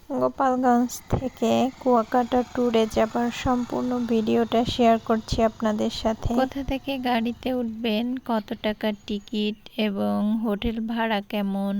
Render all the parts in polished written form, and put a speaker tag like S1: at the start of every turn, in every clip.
S1: গোপালগঞ্জ থেকে কুয়াকাটা ট্যুরে যাবার সম্পূর্ণ ভিডিওটা শেয়ার করছি আপনাদের সাথে। কোথা থেকে গাড়িতে উঠবেন, কত টাকার টিকিট এবং হোটেল ভাড়া কেমন,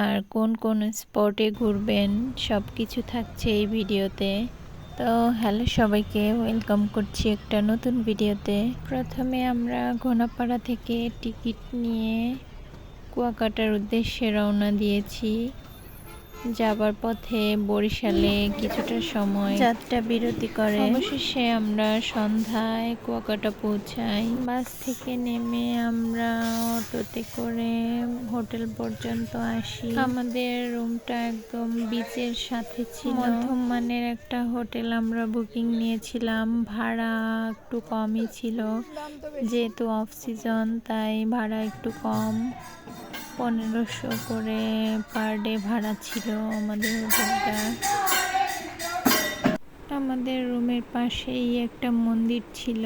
S1: আর কোন কোন স্পটে ঘুরবেন, সব কিছু থাকছে এই ভিডিওতে। তো হ্যালো সবাইকে, ওয়েলকাম করছি একটা নতুন ভিডিওতে। প্রথমে আমরা ঘোনাপাড়া থেকে টিকিট নিয়ে কুয়াকাটার উদ্দেশ্যে রওনা দিয়েছি। যাবার পথে বরিশালে কিছুটা সময় যাত্রা বিরতি করে অবশেষে আমরা সন্ধ্যায় কুয়াকাটা পৌঁছাই। বাস থেকে নেমে আমরা অটোতে করে হোটেল পর্যন্ত আসি। আমাদের রুমটা একদম বিচের সাথে ছিল। মধ্যম মানের একটা হোটেল আমরা বুকিং নিয়েছিলাম। ভাড়া একটু কমই ছিল, যেহেতু অফ সিজন তাই ভাড়া একটু কম। 1500 করে পার ডে ভাড়া ছিল আমাদের হোটেলটা। আমাদের রুমের পাশেই একটা মন্দির ছিল।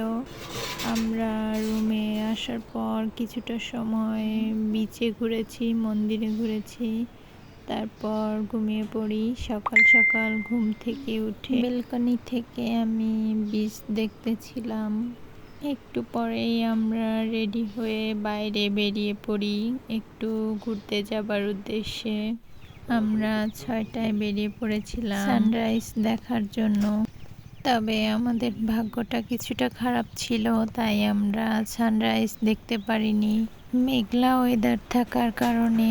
S1: আমরা রুমে আসার পর কিছুটা সময় বিচে ঘুরেছি, মন্দিরে ঘুরেছি, তারপর ঘুমিয়ে পড়ি। সকাল সকাল ঘুম থেকে উঠে বেলকনি থেকে আমি বিচ দেখতেছিলাম। একটু পরেই আমরা রেডি হয়ে বাইরে বেরিয়ে পড়ি একটু ঘুরতে যাবার উদ্দেশ্যে। আমরা 6টায় বেরিয়ে পড়েছিলাম সানরাইজ দেখার জন্য। তবে আমাদের ভাগ্যটা কিছুটা খারাপ ছিল, তাই আমরা সানরাইজ দেখতে পারিনি। মেঘলা ওয়েদার থাকার কারণে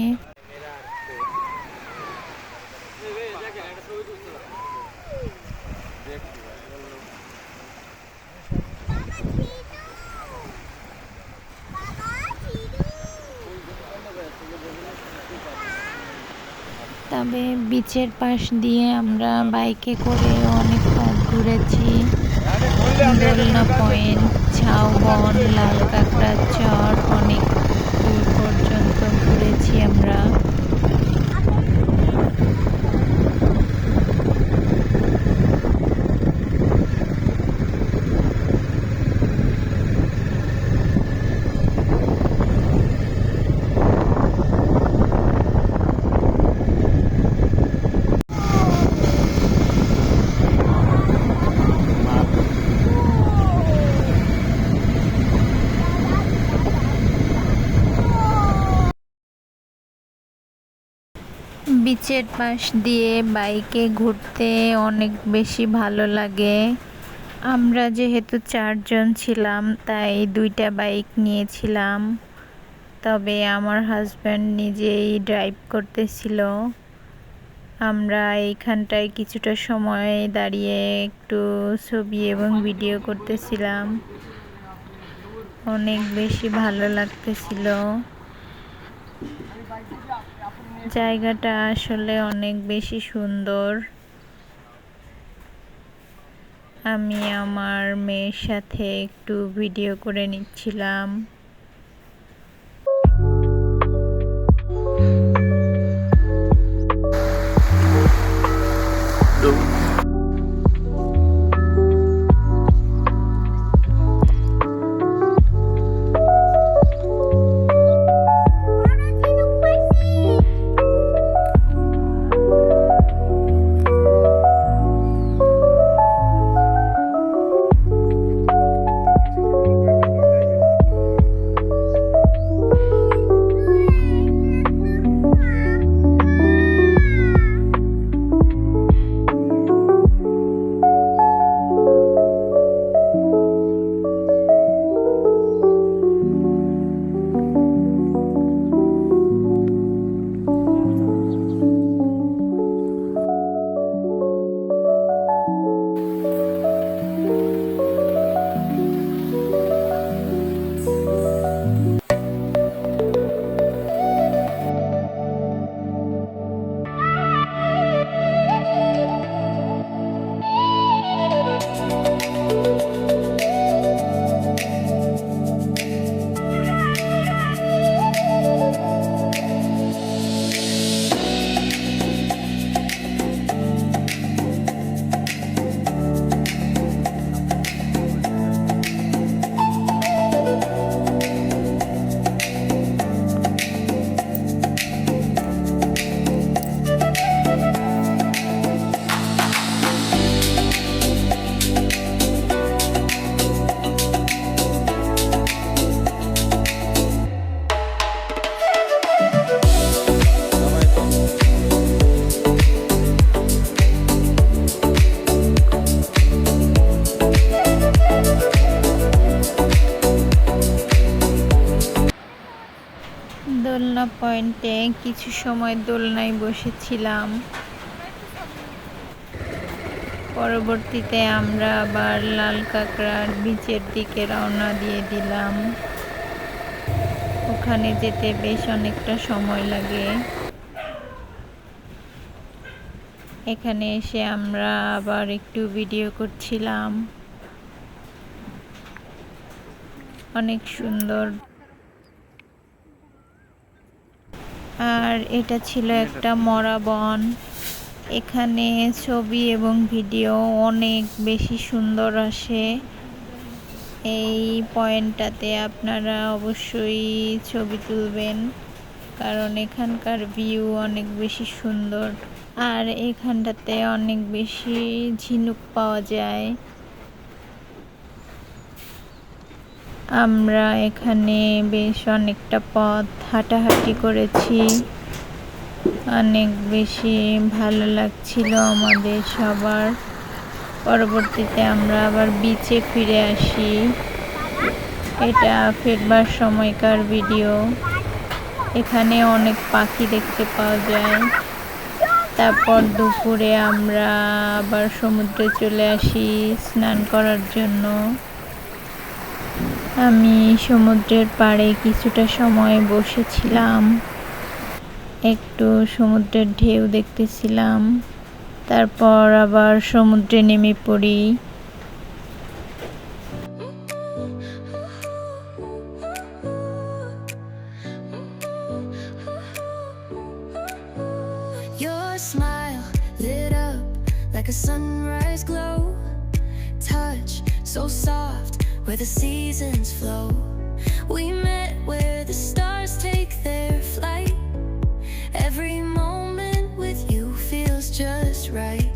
S1: তবে বিচের পাশ দিয়ে আমরা বাইকে করে অনেক পথ ঘুরেছি। দোলনা পয়েন্ট, ঝাউবন, লাল কাঁকড়ার চর, অনেক দূর পর্যন্ত ঘুরেছি আমরা। বিচের পাশ দিয়ে বাইকে ঘুরতে অনেক বেশি ভালো লাগে। আমরা যেহেতু 4 জন ছিলাম তাই 2টা বাইক নিয়েছিলাম। তবে আমার হাজব্যান্ড নিজেই ড্রাইভ করতেছিল। আমরা এইখানটায় কিছুটা সময় দাঁড়িয়ে একটু ছবি এবং ভিডিও করতেছিলাম। অনেক বেশি ভালো লাগতেছিল। জায়গাটা আসলে অনেক বেশি সুন্দর। আমি আমার মেয়ের সাথে একটু ভিডিও করে নিচ্ছিলাম। পয়েন্টে কিছু সময় দোলনায় বসেছিলাম। পরবর্তীতে আমরা আবার লাল কাঁকড়ার বিচের দিকে রওনা দিয়ে দিলাম। ওখানে যেতে বেশ অনেকটা সময় লাগে। এখানে এসে আমরা আবার একটু ভিডিও করছিলাম। অনেক সুন্দর। আর এটা ছিল একটা মরা বন। এখানে ছবি এবং ভিডিও অনেক বেশি সুন্দর আসে। এই পয়েন্টটাতে আপনারা অবশ্যই ছবি তুলবেন, কারণ এখানকার ভিউ অনেক বেশি সুন্দর। আর এখানটাতে অনেক বেশি ঝিনুক পাওয়া যায়। আমরা এখানে বেশ অনেকটা পথ হাঁটাহাঁটি করেছি। অনেক বেশি ভালো লাগছিল আমাদের সবার। পরবর্তীতে আমরা আবার বিচে ফিরে আসি। এটা ফেরবার সময়কার ভিডিও। এখানে অনেক পাখি দেখতে পাওয়া যায়। তারপর দুপুরে আমরা আবার সমুদ্রে চলে আসি স্নান করার জন্য। আমি সমুদ্রের পাড়ে কিছুটা সময় বসেছিলাম, একটু সমুদ্রের ঢেউ দেখতেছিলাম। তারপর আবার সমুদ্রে নেমে পড়ি।
S2: Your smile lit up like a sunrise glow. Touch so soft where the seasons flow. We met where the stars take their flight. Every moment with you feels just right.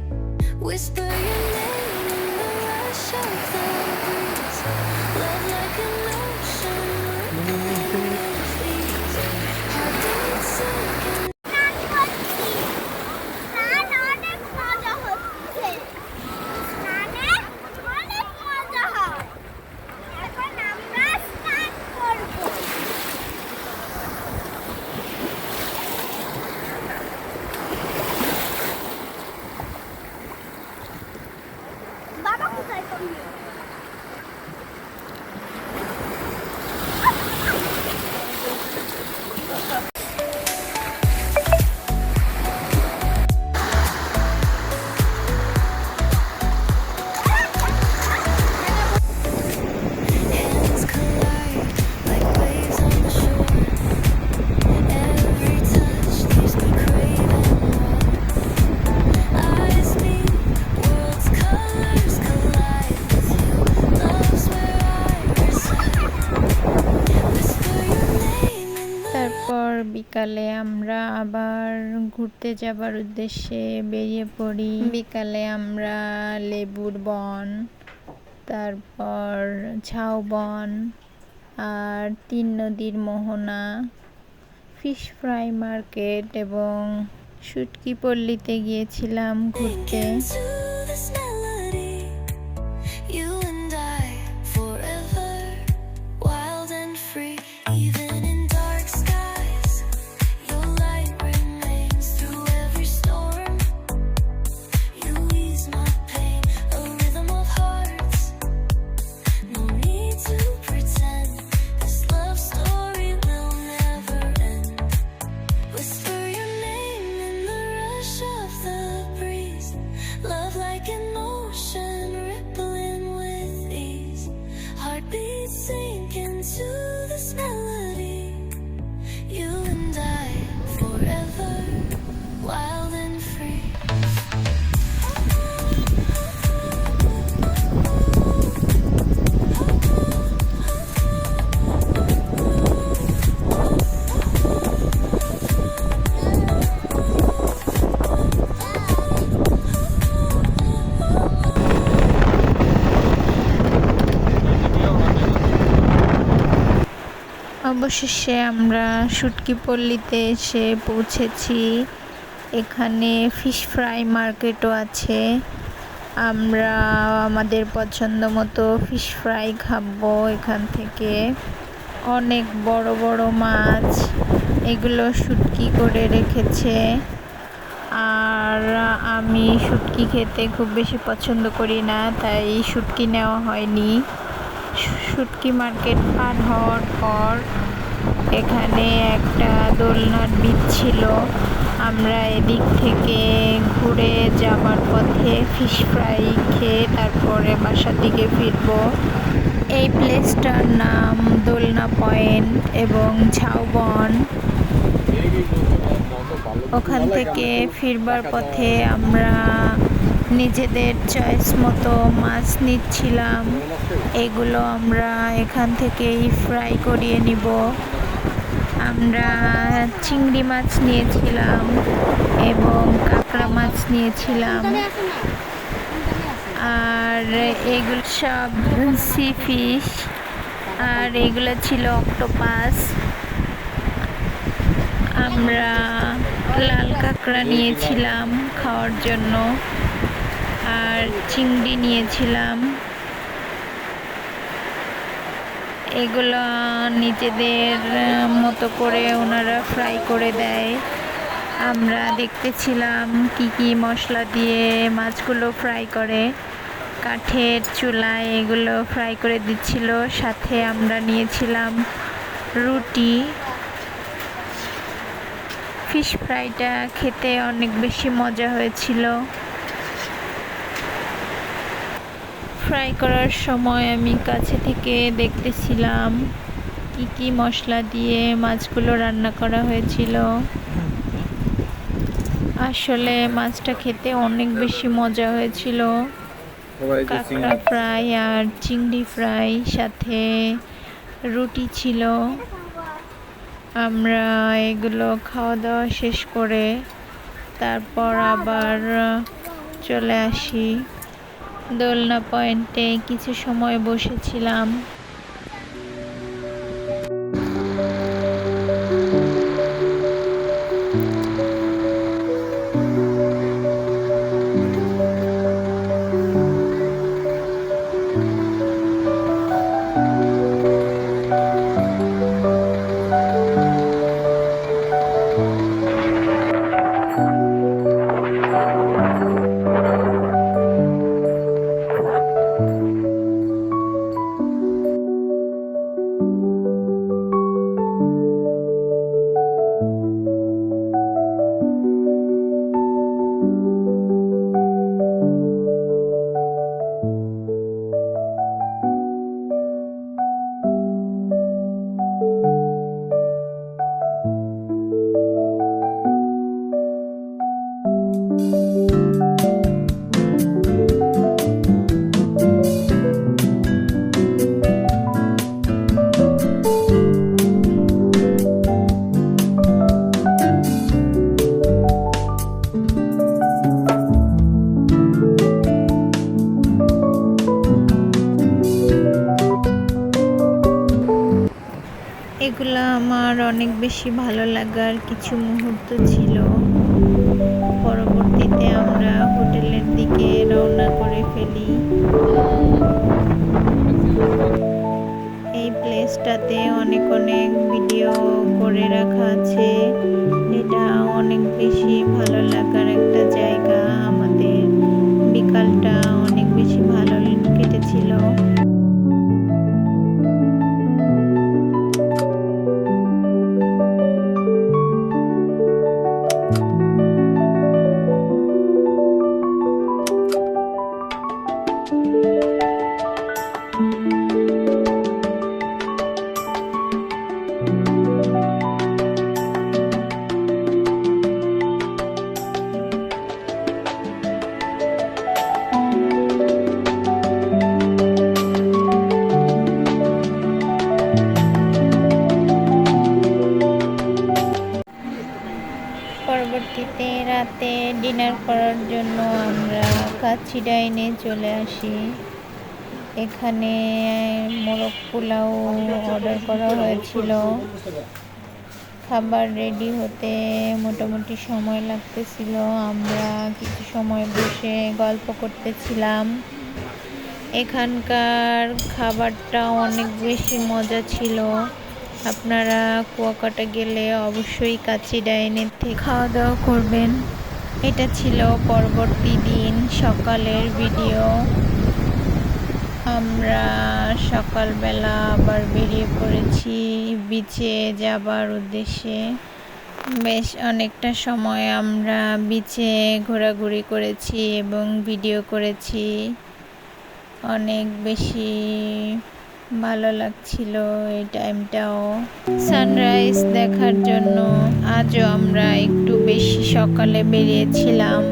S2: Whisper your name in the rush of the breeze. Love like an ocean rippling with ease. Heartbeats sinking. Hands collide like waves on the shore. Every touch leaves me craving more. Eyes meet, worlds' colors collide with you. Love's where I reside. Whisper your name in the
S1: তারপর বিকালে আমরা আবার ঘুরতে যাবার উদ্দেশ্যে বেরিয়ে পড়ি। বিকালে আমরা লেবুর বন, তারপর ঝাউবন আর 3 নদীর মোহনা, ফিশ ফ্রাই মার্কেট এবং শুটকি পল্লীতে গিয়েছিলাম ঘুরতে।
S2: into this melody. You and I forever, wild and free. Even in dark skies, your light remains through every storm. You ease my pain, a rhythm of hearts. No need to pretend, this love story will never end. Whisper your name in the rush of the breeze. Love like an ocean rippling with ease. Heartbeats sink into this melody. You and I forever, wild and free.
S1: অবশেষে আমরা শুটকি পল্লীতে এসে পৌঁছেছি। এখানে fish fry মার্কেটও আছে। আমরা আমাদের পছন্দ মতো ফিশ ফ্রাই খাবো এখান থেকে। অনেক বড় বড় মাছ এগুলো শুটকি করে রেখেছে। আর আমি শুটকি খেতে খুব বেশি পছন্দ করি না, তাই শুটকি নেওয়া হয়নি। শুটকি মার্কেট পার হওয়ার পর এখানে একটা দোলনার বীজ ছিল। আমরা এদিক থেকে ঘুরে যাবার পথে ফিশ ফ্রাই খেয়ে তারপরে বাসার দিকে ফিরবো। এই প্লেসটার নাম দোলনা পয়েন্ট এবং ঝাউবন। ওখান থেকে ফিরবার পথে আমরা নিজেদের চয়েস মতো মাছ নিচ্ছিলাম। এগুলো আমরা এখান থেকেই ফ্রাই করিয়ে নিব। আমরা চিংড়ি মাছ নিয়েছিলাম এবং কাঁকড়া মাছ নিয়েছিলাম। আর এগুলো সব সি ফিশ, আর এগুলো ছিল অক্টোপাস। আমরা লাল কাঁকড়া নিয়েছিলাম খাওয়ার জন্য, আর চিংড়ি নিয়েছিলাম। এগুলো নিজেদের মতো করে ওনারা ফ্রাই করে দেয়। আমরা দেখতেছিলাম কি কি মশলা দিয়ে মাছগুলো ফ্রাই করে। কাঠের চুলায় এগুলো ফ্রাই করে দিচ্ছিল। সাথে আমরা নিয়েছিলাম রুটি। ফিশ ফ্রাইটা খেতে অনেক বেশি মজা হয়েছিল। ফ্রাই করার সময় আমি কাছে থেকে দেখতেছিলাম কি কি মশলা দিয়ে মাছগুলো রান্না করা হয়েছিল। আসলে মাছটা খেতে অনেক বেশি মজা হয়েছিল। কাঁকড়া ফ্রাই আর চিংড়ি ফ্রাই, সাথে রুটি ছিল। আমরা এগুলো খাওয়া দাওয়া শেষ করে তারপর আবার চলে আসি। দোলনা পয়েন্টে কিছু সময় বসেছিলাম। এগুলো আমার অনেক বেশি ভালো লাগার কিছু মুহূর্ত ছিল। পরবর্তীতে আমরা হোটেলের দিকে রওনা করে ফেলি। এই প্লেসটাতে অনেক ভিডিও করে রাখা আছে। এটা অনেক বেশি ভালো লাগার একটা জায়গা। আমাদের বিকালটা অনেক বেশি ভালো কেটেছিল। পরবর্তীতে রাতে ডিনার করার জন্য আমরা কাচ্চি ডাইনে চলে আসি। এখানে মোরগ পোলাও অর্ডার করা হয়েছিল। খাবার রেডি হতে মোটামুটি সময় লাগতেছিল। আমরা কিছু সময় বসে গল্প করতেছিলাম। এখানকার খাবারটা অনেক বেশি মজা ছিল। আপনারা কুয়াকাটা গেলে অবশ্যই কাচ্চি ডাইনের থেকে খাওয়া দাওয়া করবেন। এটা ছিল পরবর্তী দিন সকালের ভিডিও। আমরা সকালবেলা আবার বেরিয়ে পড়েছি বিচে যাবার উদ্দেশ্যে। বেশ অনেকটা সময় আমরা বিচে ঘোরাঘুরি করেছি এবং ভিডিও করেছি। অনেক বেশি ভালো লাগছিল এই টাইমটাও সানরাইজ দেখার জন্য। আজও আমরা একটু বেশি সকালে বেরিয়েছিলাম।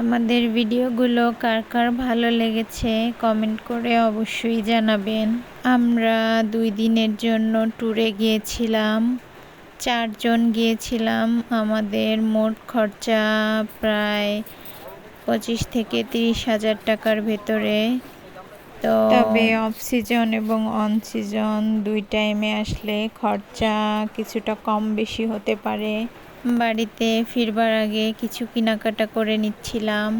S1: আমাদের ভিডিওগুলো কার কার ভালো লেগেছে কমেন্ট করে অবশ্যই জানাবেন। আমরা 2 দিনের জন্য ট্যুরে গিয়েছিলাম, 4 জন গিয়েছিলাম। আমাদের মোট খরচা প্রায় 25 থেকে 30 হাজার টাকার ভেতরে। তবে অফ সিজন এবং অন সিজন 2 টাইমে আসলে খরচা কিছুটা কম বেশি হতে পারে। বাড়িতে ফিরবার আগে কিছু কেনাকাটা করে নিচ্ছিলাম।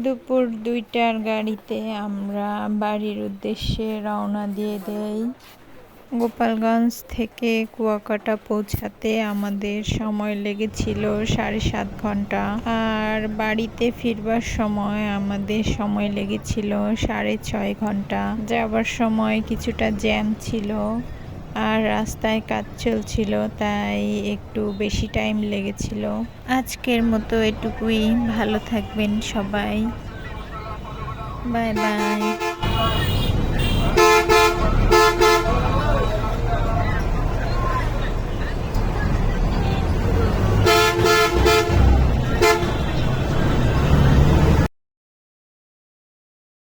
S1: দুপুর 2টার গাড়িতে আমরা বাড়ির উদ্দেশ্যে রওনা দিয়ে দেই। গোপালগঞ্জ থেকে কুয়াকাটা পৌঁছাতে আমাদের সময় লেগেছিল 7.5 ঘন্টা, আর বাড়িতে ফিরবার সময় আমাদের সময় লেগেছিল 6.5 ঘন্টা। যাবার সময় কিছুটা জ্যাম ছিল আর রাস্তায় কাজ চলছিল, তাই একটু বেশি টাইম লেগেছিল। আজকের মতো এটুকুই। ভালো থাকবেন সবাই। Bye bye.